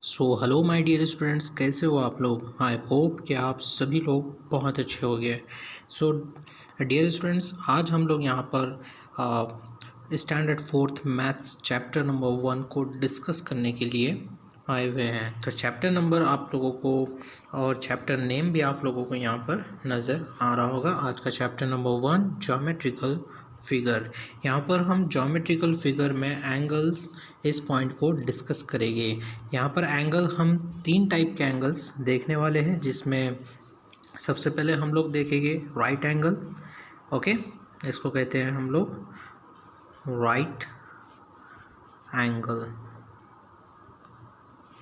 Hello my dear students, कैसे हो आप लोग। आई होप कि आप सभी लोग बहुत अच्छे हो गए। सो डियर स्टूडेंट्स, आज हम लोग यहाँ पर standard fourth maths chapter number 1 को डिस्कस करने के लिए आए हुए हैं। तो चैप्टर नंबर आप लोगों को और चैप्टर नेम भी आप लोगों को यहाँ पर नज़र आ रहा होगा। आज का चैप्टर नंबर 1 ज्योमेट्रिकल फिगर। यहाँ पर हम ज्योमेट्रिकल फिगर में एंगल्स इस पॉइंट को डिस्कस करेंगे। यहाँ पर एंगल हम 3 टाइप के एंगल्स देखने वाले हैं, जिसमें सबसे पहले हम लोग देखेंगे राइट एंगल। ओके, इसको कहते हैं हम लोग राइट एंगल।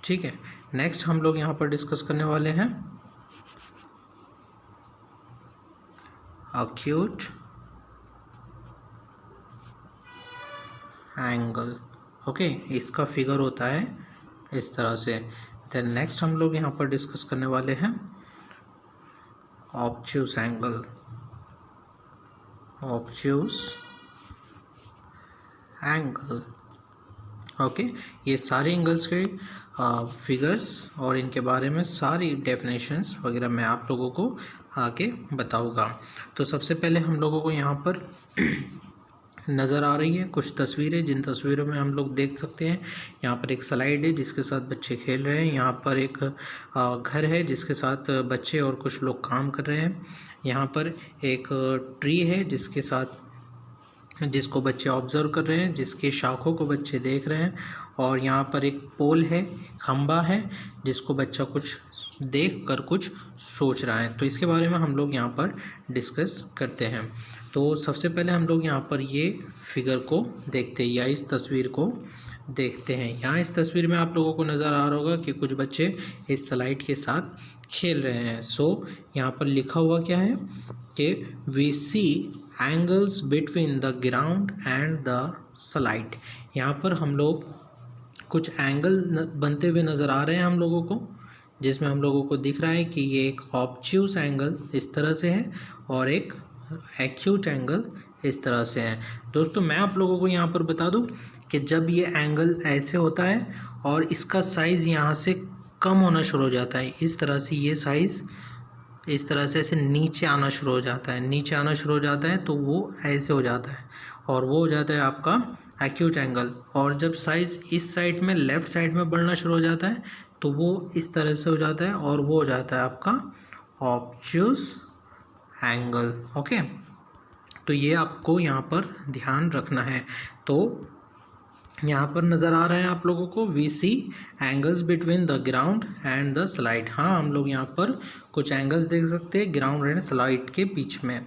ठीक है, नेक्स्ट हम लोग यहाँ पर डिस्कस करने वाले हैं एक्यूट एंगल। ओके, इसका फिगर होता है इस तरह से। देन नेक्स्ट हम लोग यहाँ पर डिस्कस करने वाले हैं obtuse angle. Obtuse angle. Okay, ये सारे एंगल्स के फिगर्स और इनके बारे में सारी डेफिनेशंस वगैरह मैं आप लोगों को आगे बताऊंगा। तो सबसे पहले हम लोगों को यहाँ पर नज़र आ रही है कुछ तस्वीरें, जिन तस्वीरों में हम लोग देख सकते हैं यहाँ पर एक स्लाइड है जिसके साथ बच्चे खेल रहे हैं। यहाँ पर एक घर है जिसके साथ बच्चे और कुछ लोग काम कर रहे हैं। यहाँ पर एक ट्री है जिसको बच्चे ऑब्जर्व कर रहे हैं, जिसके शाखों को बच्चे देख रहे हैं। और यहाँ पर एक पोल है, खंबा है, जिसको बच्चा कुछ देख कर कुछ सोच रहा है। तो इसके बारे में हम लोग यहाँ पर डिस्कस करते हैं। तो सबसे पहले हम लोग यहाँ पर ये फिगर को देखते हैं या इस तस्वीर को देखते हैं। यहाँ इस तस्वीर में आप लोगों को नज़र आ रहा होगा कि कुछ बच्चे इस स्लाइड के साथ खेल रहे हैं। यहाँ पर लिखा हुआ क्या है कि we see angles between the ground and the slide. यहाँ पर हम लोग कुछ एंगल बनते हुए नज़र आ रहे हैं हम लोगों को, जिसमें हम लोगों को दिख रहा है कि ये एक ऑब्ट्यूस एंगल इस तरह से है और एक एक्यूट एंगल इस तरह से है। दोस्तों, मैं आप लोगों को यहाँ पर बता दूँ कि जब ये एंगल ऐसे होता है और इसका साइज़ यहाँ से कम होना शुरू हो जाता है, इस तरह से ये साइज़ इस तरह से ऐसे नीचे आना शुरू हो जाता है, तो वो ऐसे हो जाता है और वो हो जाता है आपका एक्यूट एंगल। और जब साइज़ इस साइड में लेफ़्ट साइड में बढ़ना शुरू हो जाता है तो वो इस तरह से हो जाता है और वो हो जाता है आपका ऑब्ट्यूस एंगल। ओके, तो ये आपको यहाँ पर ध्यान रखना है। तो यहाँ पर नज़र आ रहा है आप लोगों को we see angles between the ground and the slide. हाँ, हम लोग यहाँ पर कुछ एंगल्स देख सकते हैं ग्राउंड एंड स्लाइड के बीच में।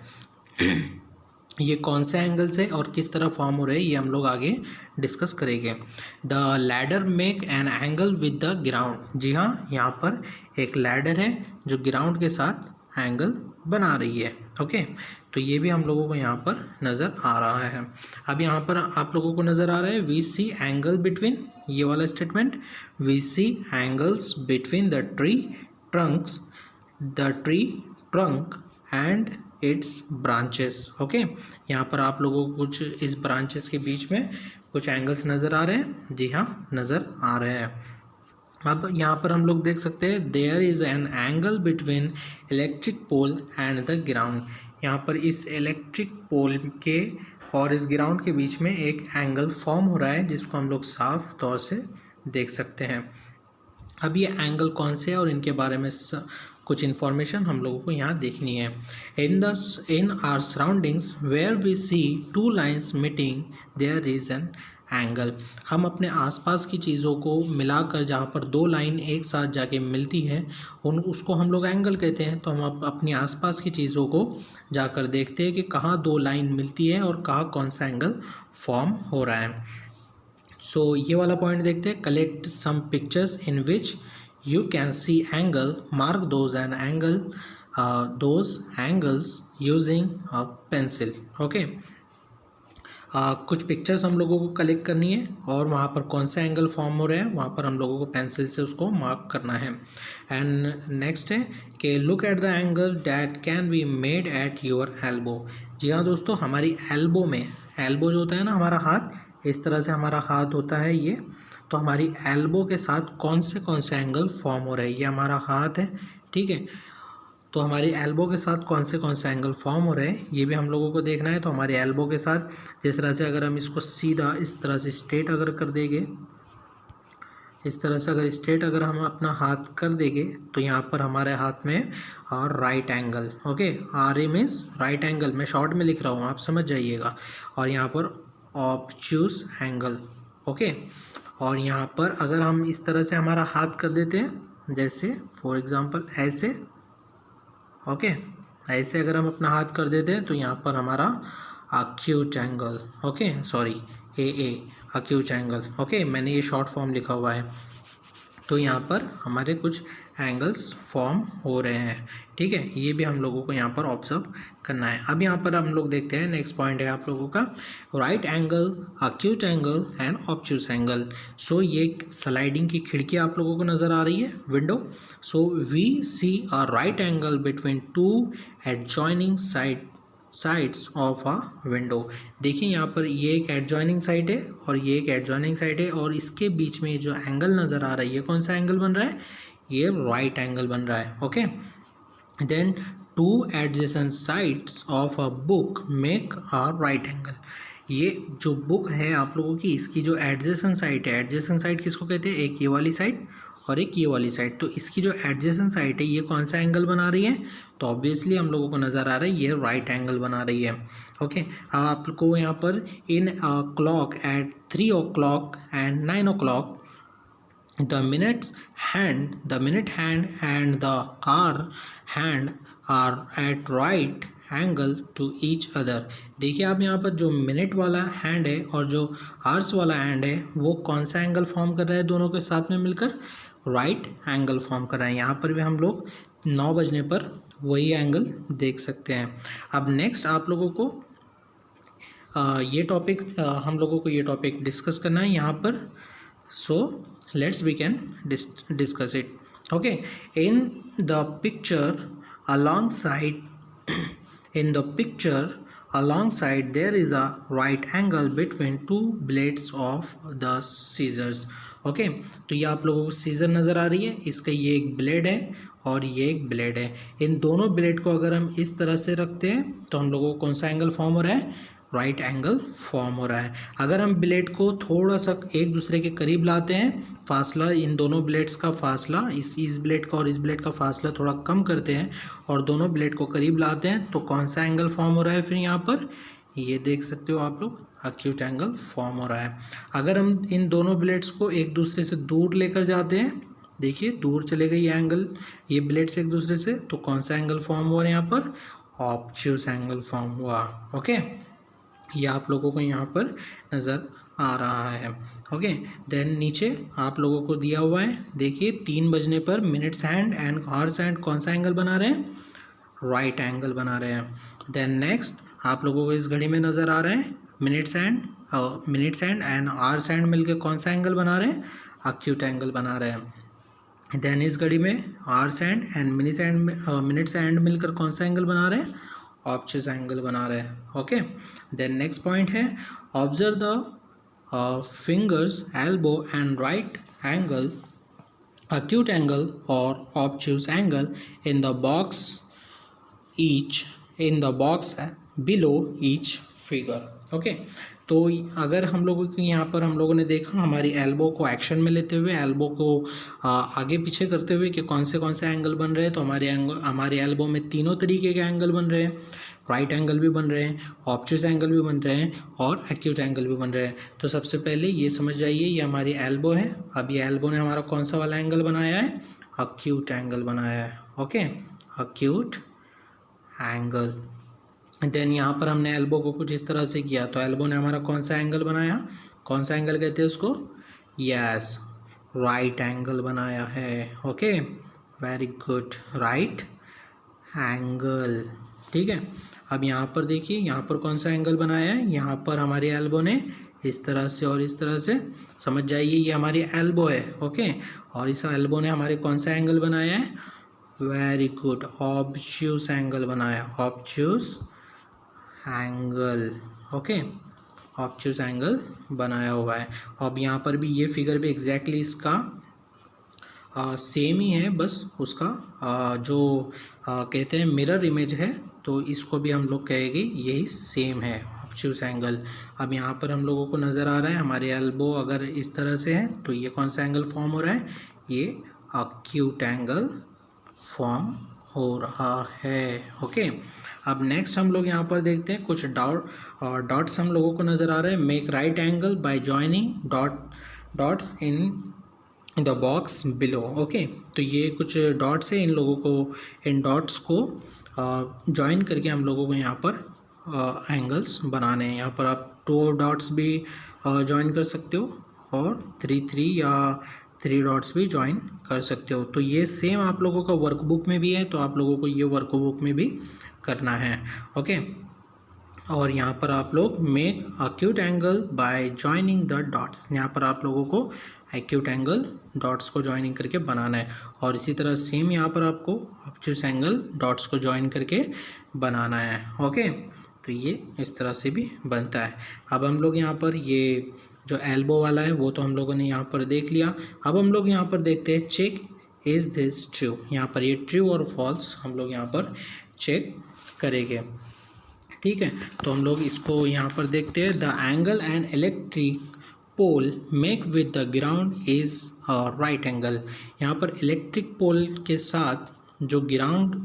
ये कौन से एंगल्स है और किस तरह फॉर्म हो रहे हैं ये हम लोग आगे डिस्कस करेंगे। The ladder make an angle with the ground. जी हाँ, यहाँ पर एक लैडर है जो ग्राउंड के साथ एंगल बना रही है। ओके, तो ये भी हम लोगों को यहाँ पर नज़र आ रहा है। अब यहाँ पर आप लोगों को नज़र आ रहा है वी सी एंगल बिटवीन, ये वाला statement, we see angles between the tree trunk and its branches. Okay, यहाँ पर आप लोगों को कुछ इस ब्रांचेस के बीच में कुछ एंगल्स नज़र आ रहे हैं। जी हाँ, नज़र आ रहे हैं। अब यहाँ पर हम लोग देख सकते हैं there is an angle between electric pole and the ground. यहाँ पर इस इलेक्ट्रिक पोल के और इस ग्राउंड के बीच में एक एंगल फॉर्म हो रहा है, जिसको हम लोग साफ तौर से देख सकते हैं। अब ये एंगल कौन से है और इनके बारे में कुछ इन्फॉर्मेशन हम लोगों को यहाँ देखनी है। In our surroundings where we see two lines meeting there is an angle. हम अपने आसपास की चीज़ों को मिलाकर जहाँ पर दो लाइन एक साथ जाके मिलती हैं उसको हम लोग एंगल कहते हैं। तो हम अपनी आसपास की चीज़ों को जाकर देखते हैं कि कहाँ दो लाइन मिलती है और कहाँ कौन सा एंगल फॉर्म हो रहा है। ये वाला पॉइंट देखते हैं। Collect some pictures in which you can see angle, mark those angles using a pencil. Okay, कुछ पिक्चर्स हम लोगों को कलेक्ट करनी है और वहाँ पर कौन सा एंगल फॉर्म हो रहा है वहाँ पर हम लोगों को पेंसिल से उसको मार्क करना है। एंड नेक्स्ट है कि look at the angle that can be made at your elbow. जी हाँ दोस्तों, हमारी एल्बो में, एल्बो जो होता है ना हमारा हाथ, इस तरह से हमारा हाथ होता है ये, तो हमारी एल्बो के साथ कौन से एंगल फॉर्म हो रहे हैं, ये हमारा हाथ है, ठीक है। तो हमारी एल्बो के साथ कौन से एंगल फॉर्म हो रहे हैं ये भी हम लोगों को देखना है। तो हमारी एल्बो के साथ जिस तरह से अगर हम इसको सीधा इस तरह से स्ट्रेट अगर कर देंगे, इस तरह से अगर स्ट्रेट अगर हम अपना हाथ कर देंगे तो यहाँ पर हमारे हाथ में और right angle, okay, R A means right angle, मैं शॉर्ट में लिख रहा हूँ आप समझ जाइएगा, और यहाँ पर ऑब्ट्यूज एंगल, ओके। और यहाँ पर अगर हम इस तरह से हमारा हाथ कर देते हैं, जैसे फॉर एग्जांपल ऐसे, ओके, ऐसे अगर हम अपना हाथ कर देते हैं तो यहाँ पर हमारा अक्यूट एंगल, ओके, सॉरी ए अक्यूट एंगल, ओके, मैंने ये शॉर्ट फॉर्म लिखा हुआ है। तो यहाँ पर हमारे कुछ एंगल्स फॉर्म हो रहे हैं, ठीक है, ये भी हम लोगों को यहाँ पर ऑब्जर्व करना है। अब यहाँ पर हम लोग देखते हैं, नेक्स्ट पॉइंट है आप लोगों का right angle, acute angle and obtuse angle. So ये स्लाइडिंग की खिड़की आप लोगों को नज़र आ रही है, window. So we see a right angle between two adjoining sides of a window. देखिए यहाँ पर ये एक एडजॉइनिंग साइड है और ये एक एडजॉइनिंग साइड है, और इसके बीच में जो एंगल नज़र आ रही है कौन सा एंगल बन रहा है, ये राइट एंगल बन रहा है, okay. Then two adjacent sides of a book make a right angle. ये जो बुक है आप लोगों की, इसकी जो एडजेसेंट साइड है, एडजेसेंट साइड किसको कहते हैं, एक ये वाली साइड और एक ये वाली साइड, तो इसकी जो एडजेसेंट साइड है ये कौन सा एंगल बना रही है, तो ऑब्वियसली हम लोगों को नज़र आ रहा है ये राइट एंगल बना रही है, ओके। अब आपको यहाँ पर इन clock eight 3 o'clock and 9 o'clock the minute hand and the hour hand are at right angle to each other। देखिए आप यहाँ पर जो मिनट वाला हैंड है और जो आवर्स वाला हैंड है वो कौन सा एंगल फॉर्म कर रहा है, दोनों के साथ में मिलकर राइट एंगल फॉर्म कर रहा है। यहाँ पर भी हम लोग 9 बजने पर वही एंगल देख सकते हैं। अब नेक्स्ट आप लोगों को ये टॉपिक हम लोगों को ये टॉपिक डिस्कस करना है यहाँ पर। सो let's we can discuss it, okay। in the picture alongside there is a right angle between two blades of the scissors, okay। तो ये आप लोगों को सीजर नज़र आ रही है, इसका ये एक ब्लेड है और ये एक ब्लेड है। इन दोनों ब्लेड को अगर हम इस तरह से रखते हैं तो हम लोगों को कौन सा एंगल फॉर्म हो रहा है, राइट एंगल फॉर्म हो रहा है। अगर हम ब्लेड को थोड़ा सा एक दूसरे के करीब लाते हैं, फासला इन दोनों ब्लेड्स का फासला, इस ब्लेड का और इस ब्लेड का फासला थोड़ा कम करते हैं और दोनों ब्लेड को करीब लाते हैं तो कौन सा एंगल फॉर्म हो रहा है, फिर यहाँ पर ये देख सकते हो आप लोग, अक्यूट एंगल फॉर्म हो रहा है। अगर हम इन दोनों ब्लेड्स को एक दूसरे से दूर लेकर जाते हैं, देखिए दूर चले गए ये एंगल, ये ब्लेड्स एक दूसरे से, तो कौन सा एंगल फॉर्म हुआ यहाँ पर, ऑब्ट्यूज एंगल फॉर्म हुआ, ओके। ये आप लोगों को यहाँ पर नज़र आ रहा है, ओके। देन नीचे आप लोगों को दिया हुआ है, देखिए 3 बजने पर minutes hand and hours hand कौन सा एंगल बना रहे हैं, राइट एंगल बना रहे हैं। देन नेक्स्ट आप लोगों को इस घड़ी में नज़र आ रहे हैं minutes hand and hours hand मिलकर कौन सा एंगल बना रहे हैं, अक्यूट एंगल बना रहे हैं। देन इस घड़ी में hours hand and minutes hand मिलकर कौन सा एंगल बना रहे हैं, ऑब्ट्यूज एंगल बना रहे हैं, ओके। देन नेक्स्ट पॉइंट है observe the fingers elbow and right angle, acute angle or obtuse angle in the box below each figure, okay। तो अगर हम लोगों को यहाँ पर हम लोगों ने देखा हमारी एल्बो को एक्शन में लेते हुए, एल्बो को आगे पीछे करते हुए कि कौन से एंगल बन रहे हैं, तो हमारे एल्बो में तीनों तरीके के एंगल बन रहे हैं, राइट एंगल भी बन रहे हैं, ऑब्ट्यूज एंगल भी बन रहे हैं और एक्यूट एंगल भी बन रहे हैं। तो सबसे पहले ये समझ जाइए ये हमारी एल्बो है, अब ये एल्बो ने हमारा कौन सा वाला एंगल बनाया है, एक्यूट एंगल बनाया है, ओके, एक्यूट एंगल। देन यहाँ पर हमने एल्बो को कुछ इस तरह से किया तो एल्बो ने हमारा कौन सा एंगल बनाया, कौन सा एंगल कहते हैं उसको, यस, राइट एंगल बनाया है, okay, very good, right angle, ठीक है। अब यहाँ पर देखिए यहाँ पर कौन सा एंगल बनाया है, यहाँ पर हमारी एल्बो ने इस तरह से और इस तरह से, समझ जाइए ये हमारी एल्बो है, ओके, और इस एल्बो ने हमारे कौन सा एंगल बनाया है, वेरी गुड, ऑब्ट्यूज एंगल बनाया, obtuse angle, okay. Obtuse angle बनाया हुआ है। अब यहाँ पर भी ये फिगर भी एग्जैक्टली इसका सेम ही है, बस उसका जो कहते हैं मिरर इमेज है, तो इसको भी हम लोग कहेंगे यही सेम है ऑब्ट्यूज एंगल। अब यहाँ पर हम लोगों को नज़र आ रहा है हमारे एल्बो अगर इस तरह से है तो ये कौन सा एंगल फॉर्म हो रहा है, ये एक्यूट एंगल फॉर्म हो रहा है। ओके, अब नेक्स्ट हम लोग यहाँ पर देखते हैं कुछ डॉट्स हम लोगों को नज़र आ रहे हैं। Make right angle by joining dots in the box below. Okay, तो ये कुछ डॉट्स है, इन डॉट्स को ज्वाइन करके हम लोगों को यहाँ पर एंगल्स बनाने हैं। यहाँ पर आप 2 डॉट्स भी ज्वाइन कर सकते हो और 3 या 3 डॉट्स भी ज्वाइन कर सकते हो। तो ये सेम आप लोगों का वर्कबुक में भी है, तो आप लोगों को ये वर्कबुक में भी करना है। ओके, और यहाँ पर आप लोग make acute angle by joining the dots, यहाँ पर आप लोगों को एक्यूट एंगल डॉट्स को ज्वाइनिंग करके बनाना है। और इसी तरह सेम यहाँ पर आपको ऑब्ट्यूज एंगल डॉट्स को ज्वाइन करके बनाना है। ओके, तो ये इस तरह से भी बनता है। अब हम लोग यहाँ पर ये जो एल्बो वाला है वो तो हम लोगों ने यहाँ पर देख लिया। अब हम लोग यहाँ पर देखते हैं चेक इज़ दिस ट्रू, यहाँ पर ये ट्रू और फॉल्स हम लोग यहाँ पर चेक करेंगे। ठीक है, तो हम लोग इसको यहाँ पर देखते हैं। The angle and electric pole make with the ground is right angle, यहाँ पर इलेक्ट्रिक पोल के साथ जो ग्राउंड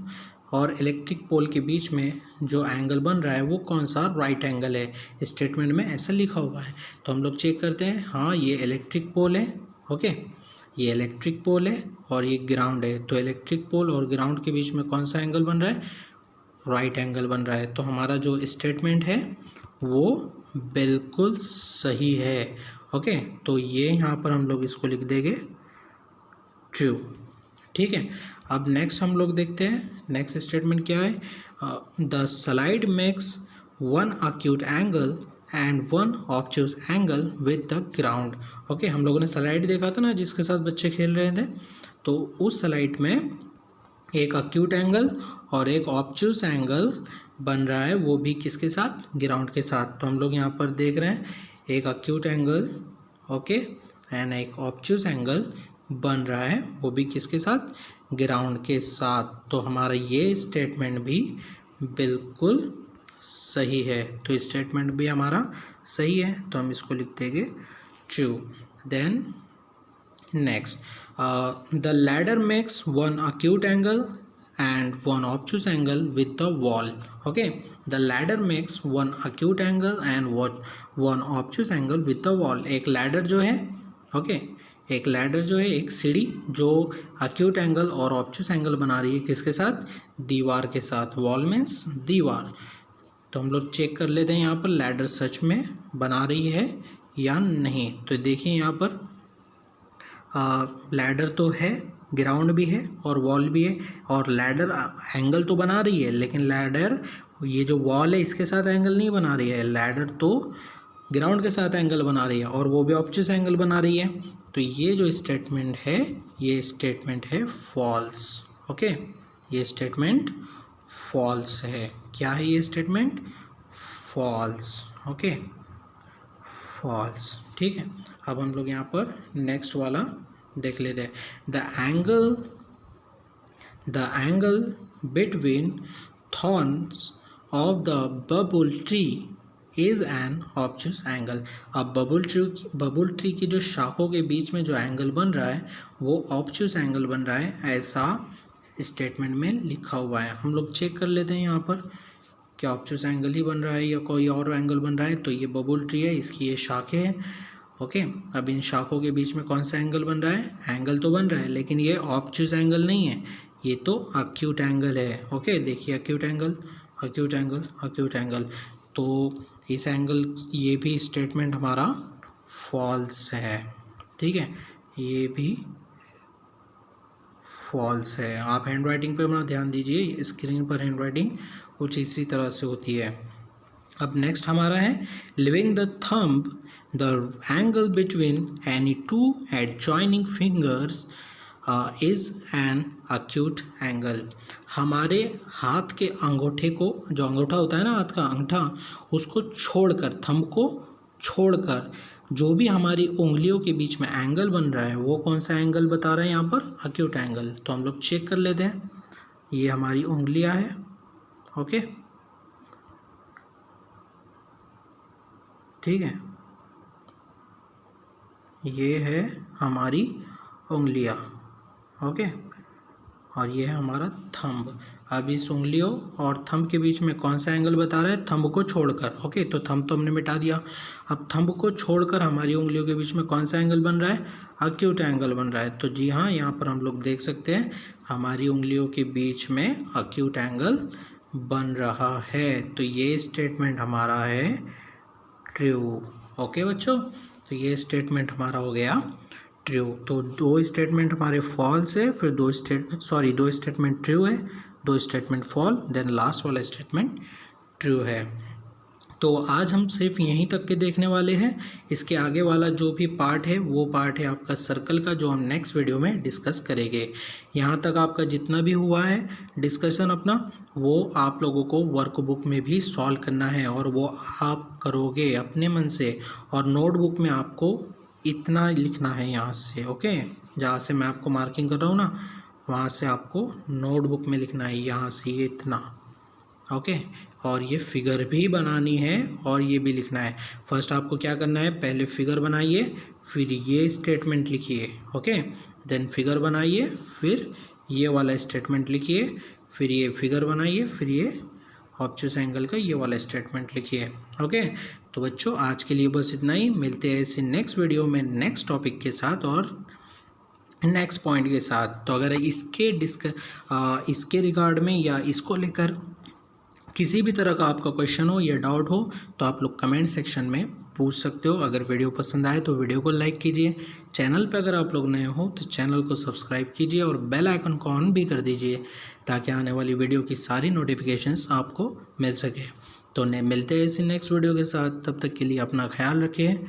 और इलेक्ट्रिक पोल के बीच में जो एंगल बन रहा है वो कौन सा राइट एंगल है, स्टेटमेंट में ऐसा लिखा हुआ है। तो हम लोग चेक करते हैं, हाँ ये इलेक्ट्रिक पोल है। ओके, ये इलेक्ट्रिक पोल है और ये ग्राउंड है, तो इलेक्ट्रिक पोल और ग्राउंड के बीच में कौन सा एंगल बन रहा है, राइट एंगल बन रहा है। तो हमारा जो स्टेटमेंट है वो बिल्कुल सही है। ओके, तो ये यहाँ पर हम लोग इसको लिख देंगे ट्रू। ठीक है, अब नेक्स्ट हम लोग देखते हैं नेक्स्ट स्टेटमेंट क्या है। The slide makes 1 acute angle and 1 obtuse angle with the ground. Okay, हम लोगों ने स्लाइड देखा था ना जिसके साथ बच्चे खेल रहे थे, तो उस स्लाइड में एक एक्यूट एंगल और एक ऑब्ट्यूज एंगल बन रहा है, वो भी किसके साथ, ग्राउंड के साथ। तो हम लोग यहाँ पर देख रहे हैं एक एक्यूट एंगल ओके एंड एक ऑब्ट्यूज एंगल बन रहा है, वो भी किसके साथ, ग्राउंड के साथ। तो हमारा ये स्टेटमेंट भी बिल्कुल सही है। तो स्टेटमेंट भी हमारा सही है, तो हम इसको लिख देंगे true. Then next, the ladder makes 1 acute angle and 1 obtuse angle with the wall. Okay, the ladder makes 1 acute angle and 1 obtuse angle with the wall. एक लैडर जो है एक लैडर जो है, एक सीढ़ी जो acute एंगल और obtuse एंगल बना रही है किसके साथ, दीवार के साथ। वॉल मीन्स दीवार। तो हम लोग चेक कर लेते हैं यहाँ पर लैडर सच में बना रही है या नहीं। तो देखिए यहाँ पर लैडर तो है, ग्राउंड भी है और वॉल भी है, और लैडर एंगल तो बना रही है, लेकिन लैडर ये जो वॉल है इसके साथ एंगल नहीं बना रही है। लैडर तो ग्राउंड के साथ एंगल बना रही है और वो भी ऑब्ट्यूज एंगल बना रही है। तो ये जो स्टेटमेंट है ये स्टेटमेंट है फॉल्स। ओके, ये स्टेटमेंट फॉल्स है। क्या है ये स्टेटमेंट, फॉल्स। Okay, false. ठीक है, अब हम लोग यहाँ पर नेक्स्ट वाला देख लेते हैं। The angle between thorns of the bubble tree is an obtuse angle. अब बबल ट्री की जो शाखों के बीच में जो एंगल बन रहा है वो ऑब्ट्यूज एंगल बन रहा है, ऐसा स्टेटमेंट में लिखा हुआ है। हम लोग चेक कर लेते हैं यहाँ पर क्या ऑब्ट्यूज एंगल ही बन रहा है या कोई और एंगल बन रहा है। तो ये बबल ट्री है, इसकी ये शाखें हैं। ओके, अब इन शाखों के बीच में कौन सा एंगल बन रहा है, एंगल तो बन रहा है, लेकिन ये ऑब्ट्यूज एंगल नहीं है, ये तो एक्यूट एंगल है। ओके, देखिए acute angle, acute angle, acute angle. तो इस एंगल, ये भी स्टेटमेंट हमारा फॉल्स है। ठीक है, ये भी फॉल्स है। आप हैंड राइटिंग पर अपना ध्यान दीजिए, स्क्रीन पर हैंड राइटिंग कुछ इसी तरह से होती है। अब नेक्स्ट हमारा है living the thumb the angle between any two adjoining fingers is an acute angle. हमारे हाथ के अंगूठे को, जो अंगूठा होता है ना हाथ का अंगूठा, उसको छोड़कर, थंब को छोड़कर जो भी हमारी उंगलियों के बीच में एंगल बन रहा है वो कौन सा एंगल बता रहा है यहाँ पर, अक्यूट एंगल। तो हम लोग चेक कर लेते हैं। ये हमारी उंगलियां है, ओके, ठीक है, ये है हमारी उंगलियां, ओके, और ये है हमारा थंब। अब इस उंगलियों और थंब के बीच में कौन सा एंगल बता रहा है, थंब को छोड़कर, ओके। तो थंब तो हमने मिटा दिया। अब थंब को छोड़कर हमारी उंगलियों के बीच में कौन सा एंगल बन रहा है, अक्यूट एंगल बन रहा है। तो जी हाँ, यहाँ पर हम लोग देख सकते हैं हमारी उंगलियों के बीच में अक्यूट एंगल बन रहा है। तो ये स्टेटमेंट हमारा है ट्रू, ओके बच्चों। तो ये स्टेटमेंट हमारा हो गया ट्रू। तो दो स्टेटमेंट हमारे फॉल्स है, फिर दो स्टेटमेंट ट्रू है, दो स्टेटमेंट फॉल, देन लास्ट वाला स्टेटमेंट ट्रू है। तो आज हम सिर्फ यहीं तक के देखने वाले हैं। इसके आगे वाला जो भी पार्ट है वो पार्ट है आपका सर्कल का, जो हम नेक्स्ट वीडियो में डिस्कस करेंगे। यहाँ तक आपका जितना भी हुआ है डिस्कशन अपना, वो आप लोगों को वर्कबुक में भी सॉल्व करना है, और वो आप करोगे अपने मन से। और नोटबुक में आपको इतना लिखना है यहाँ से, ओके, जहाँ से मैं आपको मार्किंग कर रहा हूँ ना, वहाँ से आपको नोटबुक में लिखना है, यहाँ से ये इतना, ओके। और ये फिगर भी बनानी है और ये भी लिखना है। फर्स्ट आपको क्या करना है, पहले फिगर बनाइए, फिर ये स्टेटमेंट लिखिए, ओके, देन फिगर बनाइए, फिर ये वाला स्टेटमेंट लिखिए, फिर ये फिगर बनाइए, फिर ये ऑब्ट्यूस एंगल का ये वाला स्टेटमेंट लिखिए, ओके। तो बच्चों आज के लिए बस इतना ही। मिलते हैं इसे नेक्स्ट वीडियो में नेक्स्ट टॉपिक के साथ और नेक्स्ट पॉइंट के साथ। तो अगर इसके रिगार्ड में या इसको लेकर किसी भी तरह का आपका क्वेश्चन हो या डाउट हो तो आप लोग कमेंट सेक्शन में पूछ सकते हो। अगर वीडियो पसंद आए तो वीडियो को लाइक कीजिए। चैनल पर अगर आप लोग नए हो तो चैनल को सब्सक्राइब कीजिए और बेल आइकन को ऑन भी कर दीजिए, ताकि आने वाली वीडियो की सारी नोटिफिकेशंस आपको मिल सके। तो मिलते हैं इसी नेक्स्ट वीडियो के साथ। तब तक के लिए अपना ख्याल रखिए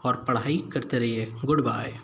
और पढ़ाई करते रहिए। Good bye.